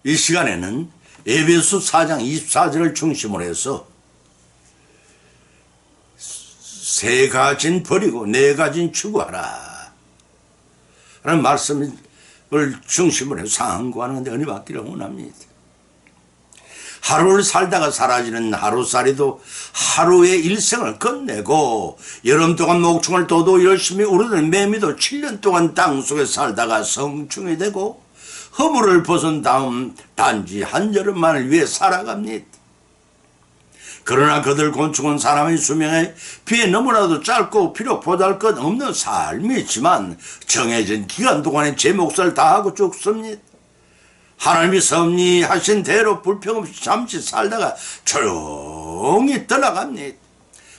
이 시간에는 에베소 4장 24절을 중심으로 해서 세 가진 버리고 네 가진 추구하라 라는 말씀을 중심으로 해서 상고하는 데 은혜 받기를 원합니다. 하루를 살다가 사라지는 하루살이도 하루의 일생을 끝내고 여름 동안 목충을 둬도 열심히 우르는 매미도 7년 동안 땅속에 살다가 성충이 되고 허물을 벗은 다음 단지 한여름만을 위해 살아갑니다. 그러나 그들 곤충은 사람의 수명에 비해 너무나도 짧고 비록 보잘것없는 삶이지만 정해진 기간 동안에 제 몫을 다하고 죽습니다. 하나님이 섭리하신 대로 불평없이 잠시 살다가 조용히 떠나갑니다.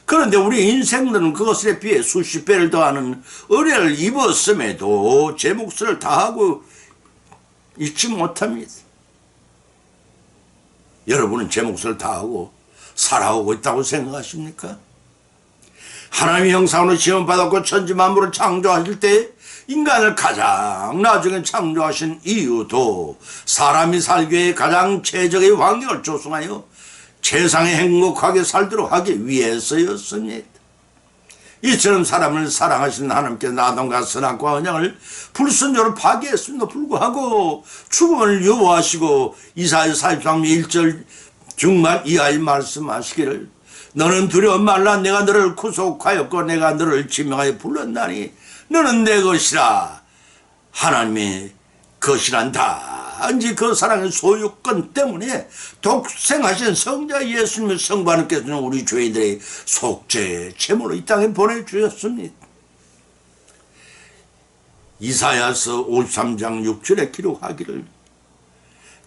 그런데 우리 인생들은 그것에 비해 수십 배를 더하는 은혜를 입었음에도 제 몫을 다하고 잊지 못합니다. 여러분은 제 몫을 다하고 살아오고 있다고 생각하십니까? 하나님의 형상으로 지음받았고 천지만물을 창조하실 때 인간을 가장 나중에 창조하신 이유도 사람이 살기에 가장 최적의 환경을 조성하여 세상에 행복하게 살도록 하기 위해서였습니다. 이처럼 사람을 사랑하시는 하나님께서 아담과 선악과 언약을 불순종으로 파괴했음에도 불구하고 죽음을 유보하시고 이사야 43장 1절 중말 이하에 말씀하시기를 너는 두려워 말라 내가 너를 구속하였고 내가 너를 지명하여 불렀나니 너는 내 것이라. 하나님의 것이란 단지 그 사랑의 소유권 때문에 독생하신 성자 예수님의 성부하나님께서는 우리 죄인들의 속죄 제물로 이 땅에 보내주셨습니다. 이사야서 53장 6절에 기록하기를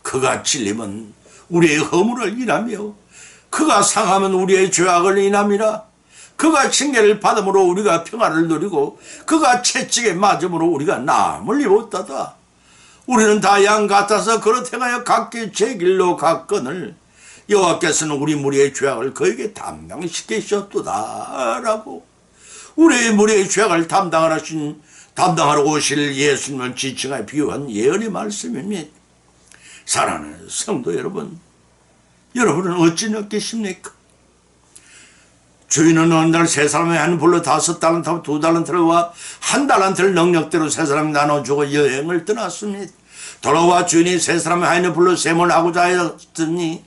그가 찔림은 우리의 허물을 인하며 그가 상하면 우리의 죄악을 인함이라. 그가 징계를 받음으로 우리가 평안을 누리고 그가 채찍에 맞음으로 우리가 나음을 입었다다. 우리는 다 양 같아서 그릇 행하여 각기 제 길로 갔거늘 여호와께서는 우리 무리의 죄악을 그에게 담당시키셨도다 라고 우리의 무리의 죄악을 담당하러 오실 예수님을 지칭하여 비유한 예언의 말씀입니다. 사랑하는 성도 여러분, 여러분은 어찌 느끼십니까? 주인은 어느 날 세 사람의 한 불로 5달란트와 2달란트와 1달란트를 능력대로 세 사람이 나눠주고 여행을 떠났습니다. 돌아와 주인이 세 사람의 한 불로 셈을 하고자 하였더니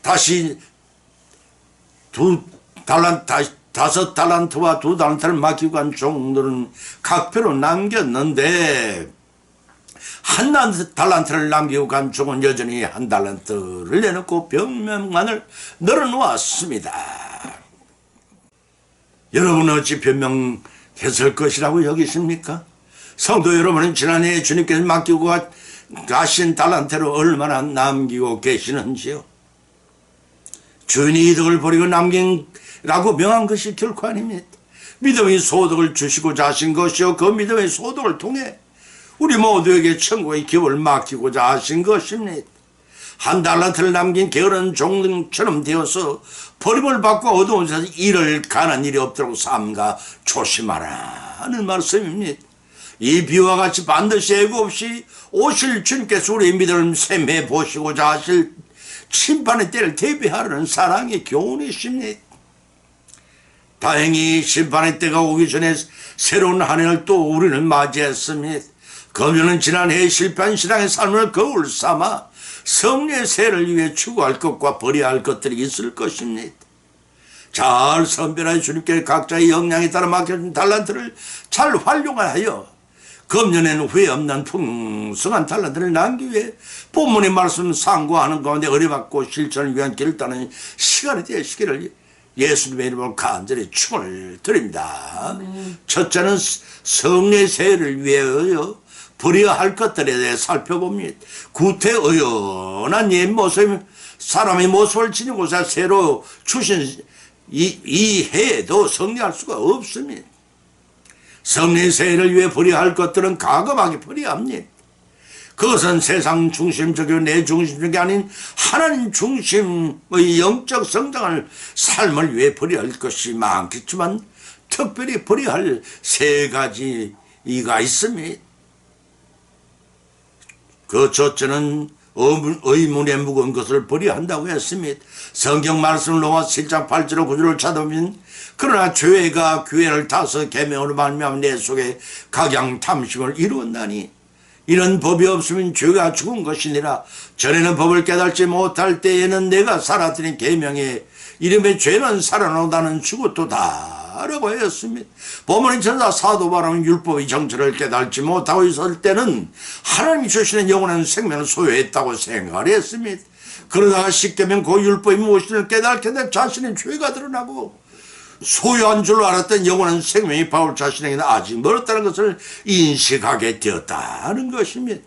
다시 5달란트와 2달란트를 맡기고 간 종들은 각표로 남겼는데 1달란트를 남기고 간 종은 여전히 1달란트를 내놓고 변명만을 늘어놓았습니다. 여러분은 어찌 변명했을 것이라고 여기십니까? 성도 여러분은 지난해 주님께서 맡기고 가신 달란트로 얼마나 남기고 계시는지요? 주인이 이득을 버리고 남긴라고 명한 것이 결코 아닙니다. 믿음의 소득을 주시고자 하신 것이요 그 믿음의 소득을 통해 우리 모두에게 천국의 기업을 맡기고자 하신 것입니다. 1달란트를 남긴 게으른 종처럼 되어서 버림을 받고 어두운 데서 일을 가는 일이 없도록 삼가 조심하라는 말씀입니다. 이 비유와 같이 반드시 예고 없이 오실 주님께서 우리의 믿음을 셈해 보시고자 하실 심판의 때를 대비하라는 사랑의 교훈이십니다. 다행히 심판의 때가 오기 전에 새로운 한 해를 또 우리는 맞이했습니다. 그러면은 지난해의 실패한 신앙의 삶을 거울 삼아 성례의 세를 위해 추구할 것과 버려야 할 것들이 있을 것입니다. 잘 선별하여 주님께 각자의 역량에 따라 맡겨진 달란트를 잘 활용하여 금년에는 후회 없는 풍성한 달란트를 남기 위해 본문의 말씀 상고하는 가운데 의뢰받고 실천을 위한 길을 따는 시간이 되시기를 예수님의 이름으로 간절히 축원을 드립니다. 첫째는 성례의 세를 위하여 버려야 할 것들에 대해 살펴봅니다. 구태의연한 옛 모습, 사람의 모습을 지니고서 새로 주신 이 해에도 성리할 수가 없습니다. 성례의 세를 위해 버려야 할 것들은 과감하게 버려야 합니다. 그것은 세상 중심적이고 내 중심적이 아닌 하나님 중심의 영적 성장을 삶을 위해 버려야 할 것이 많겠지만 특별히 버려야 할 3가지가 있습니다. 그 첫째는 의문에 묵은 것을 버려한다고 했습니다. 성경 말씀 로마 7장 8절로 9절을 찾아보면 그러나 죄가 규례를 타서 계명으로 말미암아 내 속에 각양 탐심을 이루었나니 이런 법이 없으면 죄가 죽은 것이니라. 전에는 법을 깨닫지 못할 때에는 내가 살았더니 계명에 이름에 죄는 살아나오다는 죽었도다 라고 하였습니다. 보문의 전사 사도 바람은 율법의 정체를 깨닫지 못하고 있을 때는 하나님이 주시는 영원한 생명을 소유했다고 생각을 했습니다. 그러다가 십계명 그 율법이 무엇인지를 깨닫게 된 자신의 죄가 드러나고 소유한 줄 알았던 영원한 생명이 바울 자신에게는 아직 멀었다는 것을 인식하게 되었다는 것입니다.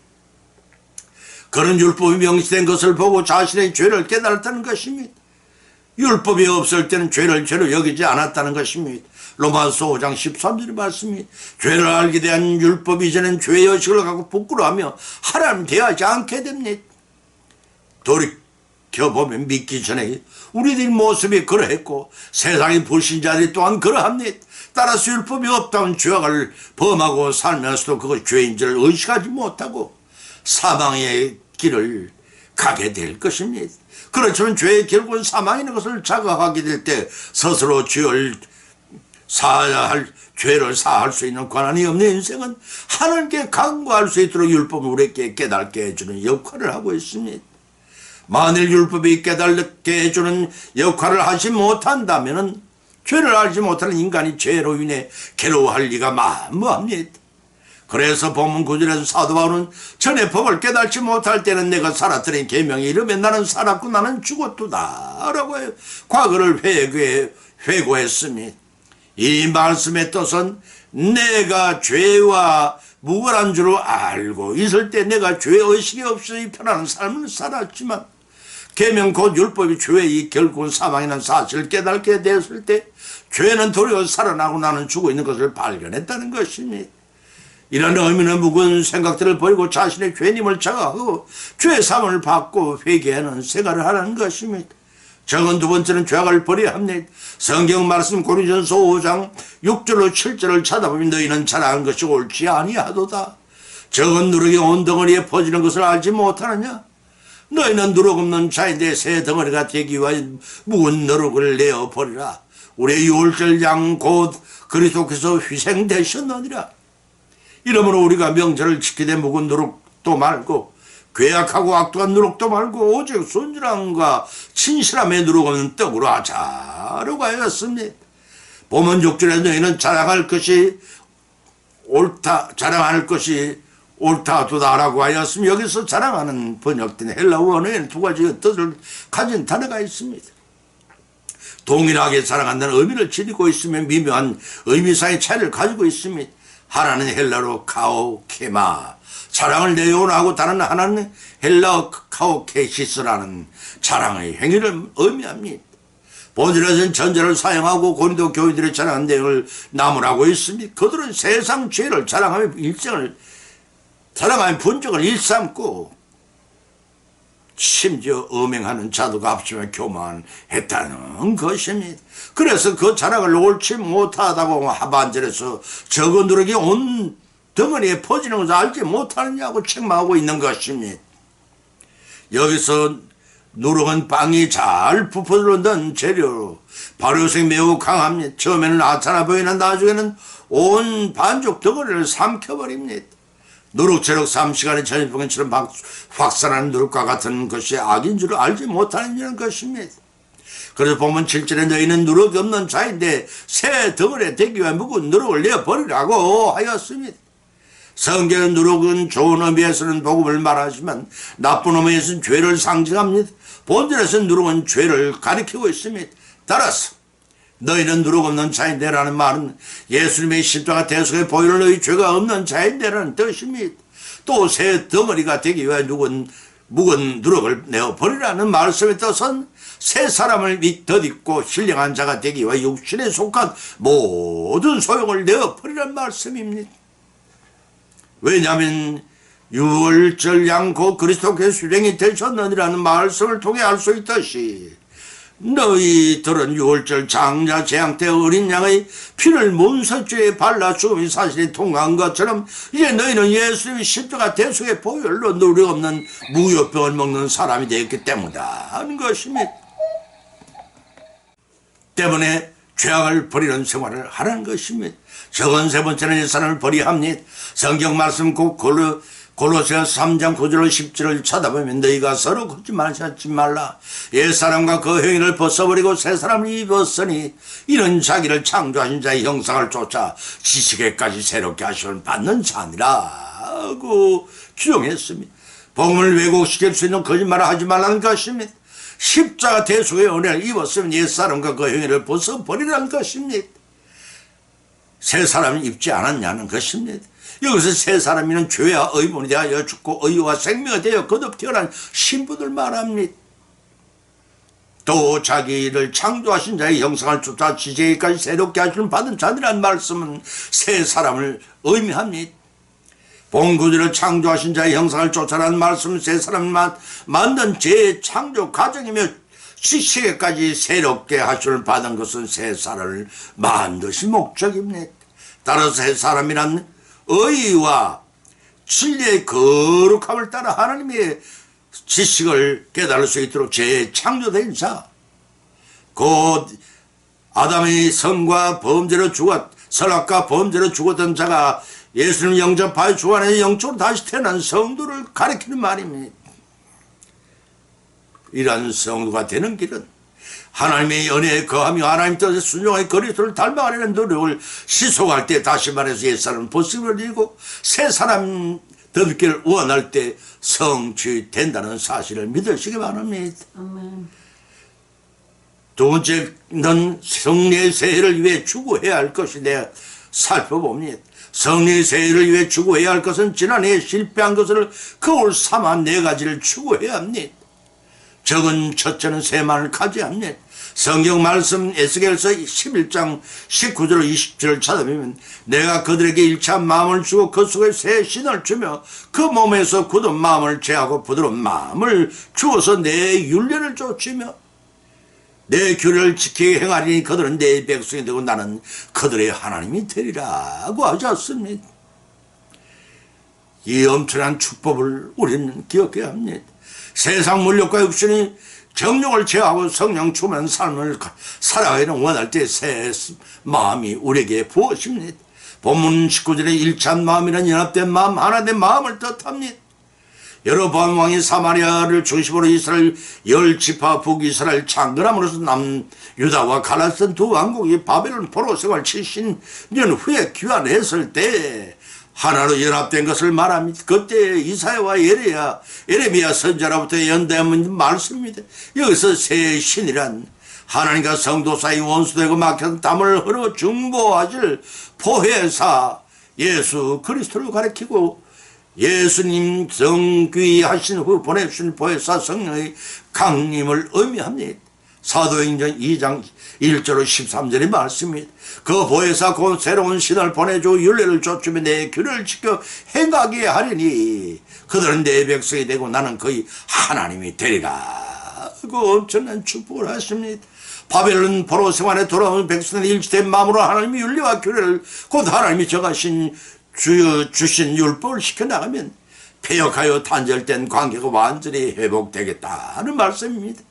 그런 율법이 명시된 것을 보고 자신의 죄를 깨달았다는 것입니다. 율법이 없을 때는 죄를 죄로 여기지 않았다는 것입니다. 로마서 5장 13절의 말씀이 죄를 알게 된 율법 이전엔 죄의 의식을 갖고 부끄러워하며 하나님 대하지 않게 됩니다. 돌이켜보면 믿기 전에 우리들 모습이 그러했고 세상의 불신자들이 또한 그러합니다. 따라서 율법이 없다면 죄악을 범하고 살면서도 그것이 죄인지를 의식하지 못하고 사망의 길을 가게 될 것입니다. 그렇지만 죄의 결국은 사망이라는 것을 자각하게 될 때 스스로 죄를 사할 수 있는 권한이 없는 인생은 하나님께 간구할 수 있도록 율법을 우리에게 깨닫게 해주는 역할을 하고 있습니다. 만일 율법이 깨닫게 해주는 역할을 하지 못한다면 죄를 알지 못하는 인간이 죄로 인해 괴로워할 리가 만무합니다. 그래서 본문 9절에서 사도 바울은 전에 법을 깨닫지 못할 때는 내가 살았더니 계명에 이르면 나는 살았고 나는 죽었도다 라고 해요. 과거를 회고했습니다. 이 말씀의 뜻은 내가 죄와 무관한 줄 알고 있을 때 내가 죄의식이 없이 편안한 삶을 살았지만 계명 곧 율법이 죄의 결국은 사망이라는 사실을 깨닫게 되었을 때 죄는 도리어 살아나고 나는 죽어 있는 것을 발견했다는 것입니다. 이런 의미는 묵은 생각들을 버리고 자신의 죄님을 자각하고 죄의 사함을 받고 회개하는 생활을 하라는 것입니다. 적은 두 번째는 죄악을 버려야 합니다. 성경 말씀 고린도전서 5장 6절로 7절을 찾아보면 너희는 자랑한 것이 옳지 아니하도다. 적은 누룩이 온 덩어리에 퍼지는 것을 알지 못하느냐. 너희는 누룩 없는 자인데 새 덩어리가 되기 위하여 묵은 누룩을 내어버리라. 우리의 유월절 양 곧 그리스도께서 희생되셨느니라. 이러므로 우리가 명절을 지키되 묵은 누룩도 말고 괴악하고 악독한 누룩도 말고 오직 순진함과 진실함의 누룩 없는 떡으로 하자라고 하였습니다. 보면 6절에 너희는 자랑할 것이 옳다도다라고 하였으면 여기서 자랑하는 번역된 헬라어 언어에는 두 가지 뜻을 가진 단어가 있습니다. 동일하게 자랑한다는 의미를 지니고 있으면 미묘한 의미상의 차이를 가지고 있습니다. 하나는 헬라로 카오케마 자랑을 내용하고 다른 하나는 헬라어 카오케시스라는 자랑의 행위를 의미합니다. 본질에서는 전제를 사용하고 고린도 교인들의 자랑한 내용을 나무라고 있습니다. 그들은 세상 죄를 자랑하며 분적을 일삼고 심지어 음행하는 자도가 합치며 교만했다는 것입니다. 그래서 그 자랑을 옳지 못하다고 하반절에서 적은 누룩이 온 덩어리에 퍼지는 것을 알지 못하느냐고 책망하고 있는 것입니다. 여기서 누룩은 빵이 잘 부풀어넣은 재료로 발효성이 매우 강합니다. 처음에는 아차나 보이는 나중에는 온 반죽 덩어리를 삼켜버립니다. 누룩처럼 3시간의 저녁병처럼 확산하는 누룩과 같은 것이 악인 줄 알지 못하는 것입니다. 그래서 보면 7절에 너희는 누룩이 없는 자인데 새 덩어리에 되기 위해 묵은 누룩을 내어버리라고 하였습니다. 성경은 누룩은 좋은 의미에서는 복음을 말하지만 나쁜 의미에서는 죄를 상징합니다. 본질에서는 누룩은 죄를 가리키고 있습니다. 따라서 너희는 누룩 없는 자인데라는 말은 예수님의 십자가 대속의 보혈을 너희 죄가 없는 자인데라는 뜻입니다. 또 새 덩어리가 되기 위해 묵은 누룩을 내어버리라는 말씀의 뜻은 새 사람을 덧입고 신령한 자가 되기 위해 육신에 속한 모든 소용을 내어버리라는 말씀입니다. 왜냐하면 유월절 양 곧 그리스도께서 수령이 되셨느니라는 말씀을 통해 알 수 있듯이 너희들은 유월절 장자 재앙 때 어린 양의 피를 문설주에 발라 죽음이 사실이 통한 것처럼 이제 너희는 예수님의 십자가 대속의 보혈로 누리 없는 무효병을 먹는 사람이 되었기 때문이다 하는 것입니다. 때문에 죄악을 버리는 생활을 하라는 것입니다. 적은 세 번째는 옛사람을 버리합니다. 성경 말씀 곧 골로새서 3장 9절 10절을 쳐다보면 너희가 서로 거짓말하지 말라. 옛사람과 그 행위를 벗어버리고 새사람을 입었으니 이는 자기를 창조하신 자의 형상을 쫓아 지식에까지 새롭게 하시는 받는 자니라고 규정했습니다. 복음을 왜곡시킬 수 있는 거짓말을 하지 말라는 것입니다. 십자가 대속의 은혜를 입었으면 옛사람과 그 행위를 벗어버리라는 것입니다. 새사람을 입지 않았냐는 것입니다. 여기서 새 사람이는 죄와 의문이 되어 죽고 의와 생명이 되어 거듭 태어난 신부들 말합니다. 또 자기를 창조하신 자의 형상을 쫓아 지제까지 새롭게 하시는 받은 자들이라는 말씀은 새 사람을 의미합니다. 본구주를 창조하신 자의 형상을 쫓아라는 말씀은 새 사람을 만든 재창조 과정이며 지식에까지 새롭게 하시는 받은 것은 새 사람을 만드신 목적입니다. 따라서 새 사람이란 의와 진리의 거룩함을 따라 하나님의 지식을 깨달을 수 있도록 재창조된 자, 곧 아담의 선과 범죄로 선악과 범죄로 죽었던 자가 예수님 영접하여 주 안에 영적으로 다시 태어난 성도를 가리키는 말입니다. 이러한 성도가 되는 길은 하나님의 은혜에 거하며 하나님 뜻에 순종하여 그리스도를 닮아가려는 노력을 시속할 때, 다시 말해서 옛사람은 벗음을 이고 새 사람 되기를 원할 때 성취된다는 사실을 믿으시기 바랍니다. 아멘. 두 번째는 성례의 세례를 위해 추구해야 할 것이 내가 살펴봅니다. 성례의 세례를 위해 추구해야 할 것은 지난해 실패한 것을 거울 삼아 네 가지를 추구해야 합니다. 적은 첫째는 세만을 가져합니다. 성경 말씀 에스겔서 11장 19절 20절을 찾아보면 내가 그들에게 일체한 마음을 주고 그 속에 새 신을 주며 그 몸에서 굳은 마음을 제하고 부드러운 마음을 주어서 내 율례를 쫓으며 내 규례를 지키게 행하리니 그들은 내 백성이 되고 나는 그들의 하나님이 되리라고 하셨습니다. 이 엄청난 축복을 우리는 기억해야 합니다. 세상 물욕과 육신이 정욕을 제하고 성령 충만한 삶을 살아가기를 원할 때 새 마음이 우리에게 부어집니다. 본문 19절에 일찬 마음이란 연합된 마음, 하나된 마음을 뜻합니다. 여로보암 왕이 사마리아를 중심으로 이스라엘 10지파 북이스라엘 창건함으로써 남유다와 갈라선 두 왕국이 바벨론 포로 생활 70년 후에 귀환했을 때 하나로 연합된 것을 말합니다. 그때 이사야와 예레미야 선지자로부터 연대한 말씀입니다. 여기서 새 신이란 하나님과 성도 사이 원수되고 막혀서 땀을 흘러 중보하실 보혜사 예수 그리스도를 가리키고 예수님 성귀하신 후 보내주신 보혜사 성령의 강림을 의미합니다. 사도행전 2장 1절로 13절의 말씀입니다. 그 보혜사 곧 새로운 신을 보내주고 율례를 좇으며 내 규례를 지켜 행하게 하리니 그들은 내 백성이 되고 나는 그의 하나님이 되리라. 그 엄청난 축복을 하십니다. 바벨론 포로 생활에 돌아온 백성의 일치된 마음으로 하나님의 율례와 규례를 곧 하나님이 정하신 주신 율법을 시켜나가면 폐역하여 단절된 관계가 완전히 회복되겠다는 말씀입니다.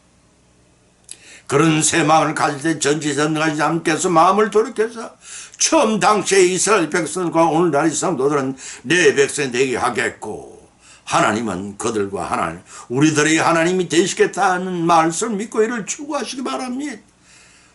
그런 새 마음을 가질 때 전지전능하신 하나님께서 마음을 돌이켜서 처음 당시의 이스라엘 백성과 오늘날의 성도들은 내 백성이 되게 하겠고 하나님은 그들과 하나님 우리들의 하나님이 되시겠다는 말씀을 믿고 이를 추구하시기 바랍니다.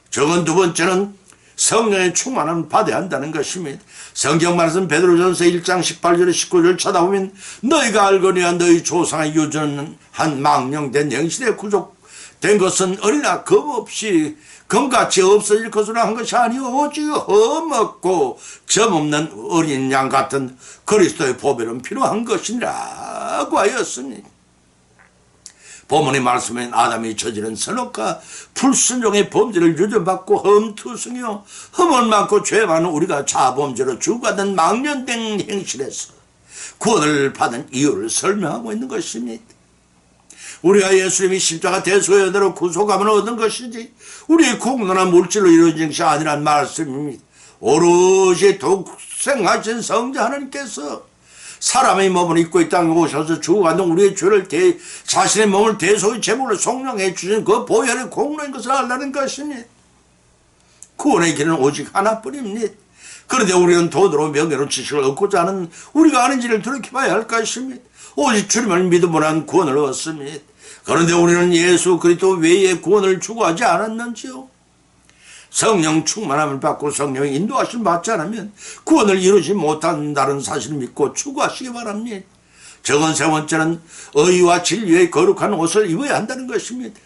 적은 두 번째는 성령의 충만함을 받아야 한다는 것입니다. 성경 말씀 베드로전서 1장 18절 19절 찾아보면 너희가 알거니와 너희 조상의 유전한 망령된 영신의 구족된 것은 어리나 겁없이 검같이 없어질 것으로 한 것이 아니오 오직 험없고 점없는 어린 양 같은 그리스도의 보배는 필요한 것이라고 하였습니다. 본문의 말씀엔 아담이 저지른 선악과 불순종의 범죄를 유전받고 험투성이요 험을 많고 죄 많은 우리가 자범죄로 주고받은 망령된 행실에서 구원을 받은 이유를 설명하고 있는 것입니다. 우리가 예수님이 십자가 대소연대로 구속함을 얻은 것이지 우리의 공로나 물질로 이루어진 것이 아니란 말씀입니다. 오롯이 독생하신 성자 하나님께서 사람의 몸을 입고 이 땅에 오셔서 죽어가는 우리의 죄를 자신의 몸을 대속의 제물로 속량해 주신 그 보혈의 공로인 것을 알라는 것입니다. 구원의 길은 오직 하나뿐입니다. 그런데 우리는 돈으로 명예로 지식을 얻고자 하는 우리가 아는지를 돌이켜봐야 할 것입니다. 오직 주님을 믿음으로 한 구원을 얻습니다. 그런데 우리는 예수 그리스도 외에 구원을 추구하지 않았는지요? 성령 충만함을 받고 성령의 인도하심을 받지 않으면 구원을 이루지 못한다는 사실을 믿고 추구하시기 바랍니다. 적은 세 번째는 의와 진리의 거룩한 옷을 입어야 한다는 것입니다.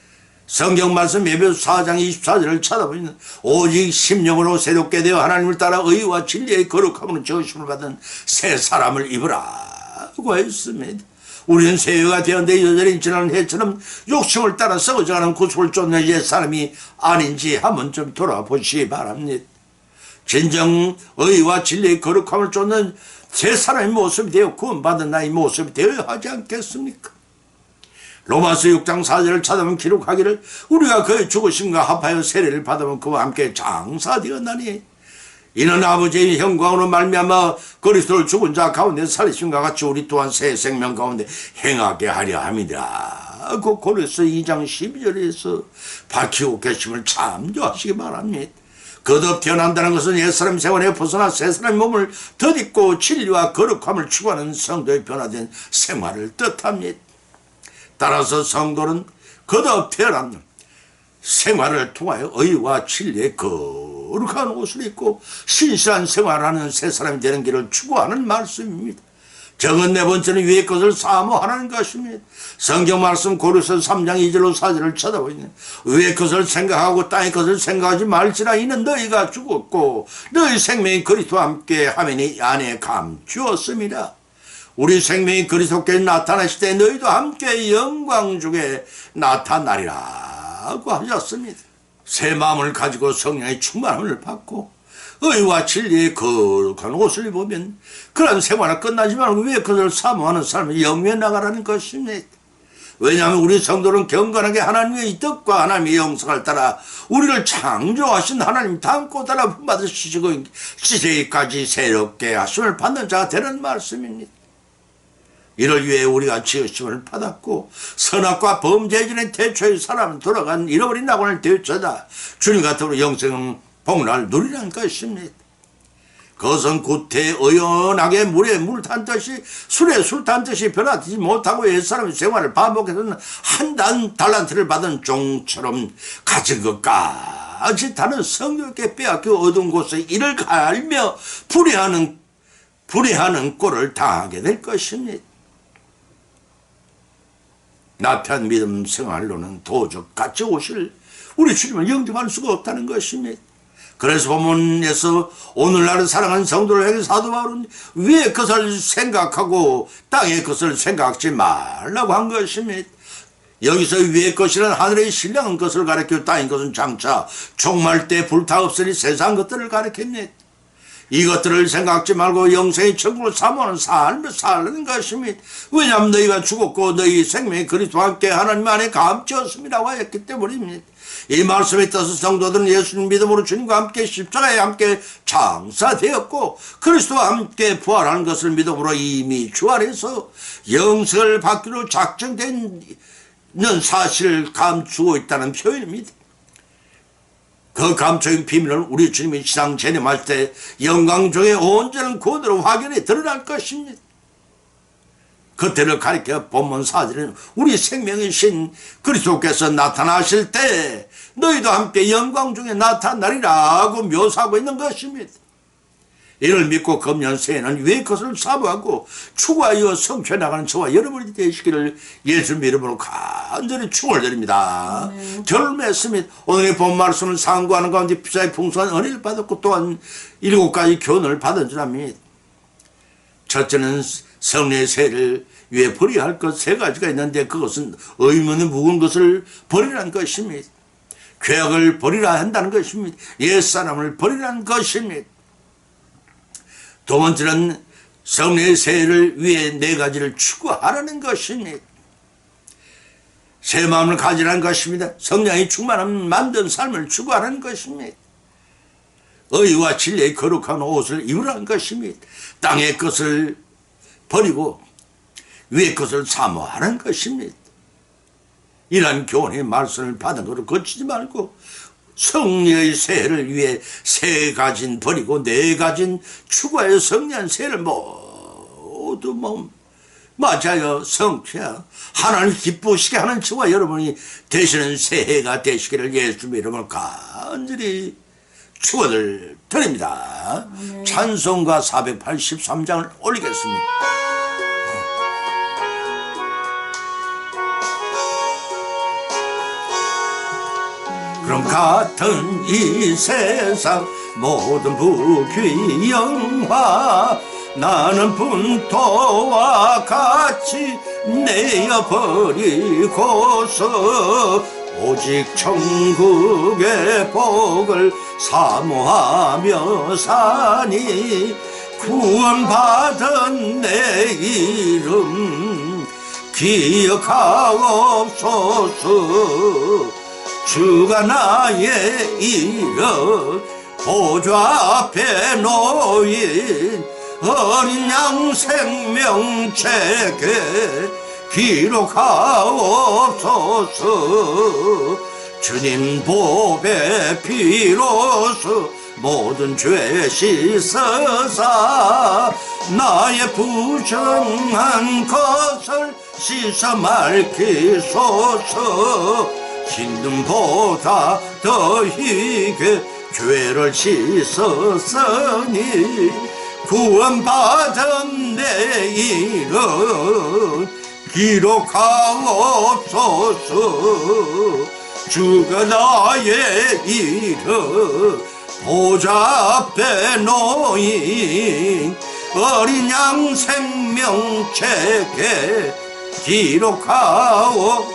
성경 말씀 에베소 4장 24절을 찾아보면 오직 심령으로 새롭게 되어 하나님을 따라 의와 진리의 거룩함으로 저으심을 받은 새 사람을 입으라고 했습니다. 우리는 새해가 되었는데 여전히 지난 해처럼 욕심을 따라 썩어져가는 구속을 쫓는 옛사람이 아닌지 한번 좀 돌아보시기 바랍니다. 진정 의와 진리의 거룩함을 쫓는 새 사람의 모습이 되어 구원받은 나의 모습이 되어야 하지 않겠습니까? 로마서 6장 4절을 찾아보면 기록하기를 우리가 그의 죽으심과 합하여 세례를 받으면 그와 함께 장사되었나니 이는 아버지의 영광으로 말미암아 그리스도를 죽은 자 가운데 살리심과 같이 우리 또한 새 생명 가운데 행하게 하려 함이라. 그 고린도서 2장 12절에서 밝히고 계심을 참조하시기 바랍니다. 거듭 태어난다는 것은 옛사람 생활에 벗어나 새사람의 몸을 덧입고 진리와 거룩함을 추구하는 성도의 변화된 생활을 뜻합니다. 따라서 성도는 거듭 태어난 생활을 통하여 의와 진리의 거룩한 옷을 입고 신실한 생활하는 새 사람이 되는 길을 추구하는 말씀입니다. 적은 네 번째는 위의 것을 사모하는 것입니다. 성경 말씀 고린도서 3장 2절로 4절을 쳐다보면 위의 것을 생각하고 땅의 것을 생각하지 말지라 이는 너희가 죽었고 너희 생명이 그리스도와 함께 하면이 안에 감추었습니다. 우리 생명이 그리스도께 나타나실 때 너희도 함께 영광 중에 나타나리라고 하셨습니다. 새 마음을 가지고 성령의 충만함을 받고 의와 진리의 거룩한 옷을 입으면 그런 생활은 끝나지 말고 위의 것을 사모하는 사람이 영위해 나가라는 것입니다. 왜냐하면 우리 성도는 경건하게 하나님의 뜻과 하나님의 영성을 따라 우리를 창조하신 하나님 닮고 따라 품받으시고 시세기까지 새롭게 하심을 받는 자가 되는 말씀입니다. 이를 위해 우리가 지으심을 받았고 선악과 범죄진의 태초의 사람은 돌아간 잃어버린 낙원을 되찾아 주님 같으로 영생 복락을 누리라는 것입니다. 그것은 구태의연하게 물에 물 탄 듯이 술에 술 탄 듯이 변화되지 못하고 옛사람의 생활을 반복해서는 한 단 달란트를 받은 종처럼 가진 것까지 다른 성령께 빼앗겨 얻은 곳에 이를 갈며 불의하는 꼴을 당하게 될 것입니다. 나태한 믿음 생활로는 도적 같이 오실 우리 주님을 영접할 수가 없다는 것입니다. 그래서 본문에서 오늘날을 사랑하는 성도를 향해 사도 바울은 위의 것을 생각하고 땅의 것을 생각하지 말라고 한 것입니다. 여기서 위의 것이란 하늘의 신령한 것을 가리켜 땅의 것은 장차 종말 때 불타 없으니 세상 것들을 가리킵니다. 이것들을 생각지 말고 영생의 천국을 사모하는 삶을 살는 것입니다. 왜냐하면 너희가 죽었고 너희 생명이 그리스도와 함께 하나님 안에 감추었습니다고 했기 때문입니다. 이 말씀에 따라서 성도들은 예수님 믿음으로 주님과 함께 십자가에 함께 장사되었고 그리스도와 함께 부활하는 것을 믿음으로 이미 주 안에서 영생을 받기로 작정된 사실을 감추고 있다는 표현입니다. 그 감춰진 비밀을 우리 주님이 지상 재림할 때 영광 중에 온전한 구원으로 확연히 드러날 것입니다. 그때를 가리켜 본문 4절은 우리 생명이신 그리스도께서 나타나실 때 너희도 함께 영광 중에 나타나리라고 묘사하고 있는 것입니다. 이를 믿고 금년 새해는 위의 것을 사모하고 추구하여 성취해 나가는 저와 여러분이 되시기를 예수 이름으로 간절히 축원드립니다. 저를 맺습니다. 오늘의 본 말씀을 상고하는 가운데 피사의 풍성한 은혜를 받았고 또한 7가지 교훈을 받은 줄 압니다. 첫째는 성례의 세를 위해 버려야 할 것 3가지가 있는데 그것은 의무는 묵은 것을 버리라는 것입니다. 죄악을 버리라 한다는 것입니다. 옛사람을 버리라는 것입니다. 두 번째는 성례의 세를 위해 4가지를 추구하라는 것입니다. 새 마음을 가지라는 것입니다. 성령이 충만한 만든 삶을 추구하는 것입니다. 의와 진리의 거룩한 옷을 입으라는 것입니다. 땅의 것을 버리고 위의 것을 사모하는 것입니다. 이러한 교훈의 말씀을 받은 것을 거치지 말고 성령의 새를 위해 새 가진 버리고 네 가진 추구하여 성령한 새를 모두 맞아요. 성취야 하나님 기쁘시게 하는 저와 여러분이 되시는 새해가 되시기를 예수님의 이름으로 간절히 축원을 드립니다. 찬송가 483장을 올리겠습니다. 그럼 같은 이 세상 모든 부귀 영화 나는 분토와 같이 내어버리고서 오직 천국의 복을 사모하며 사니 구원받은 내 이름 기억하옵소서. 주가 나의 이름 보좌 앞에 놓인 어린 양 생명책에 기록하옵소서. 주님 보배 피로서 모든 죄 씻어사 나의 부정한 것을 씻어 말기소서. 신등보다 더 희게 죄를 씻었으니 구원받은 내 이름 기록하옵소서. 주가 나의 이름 보좌 앞에 놓인 어린 양 생명책에 기록하옵소서.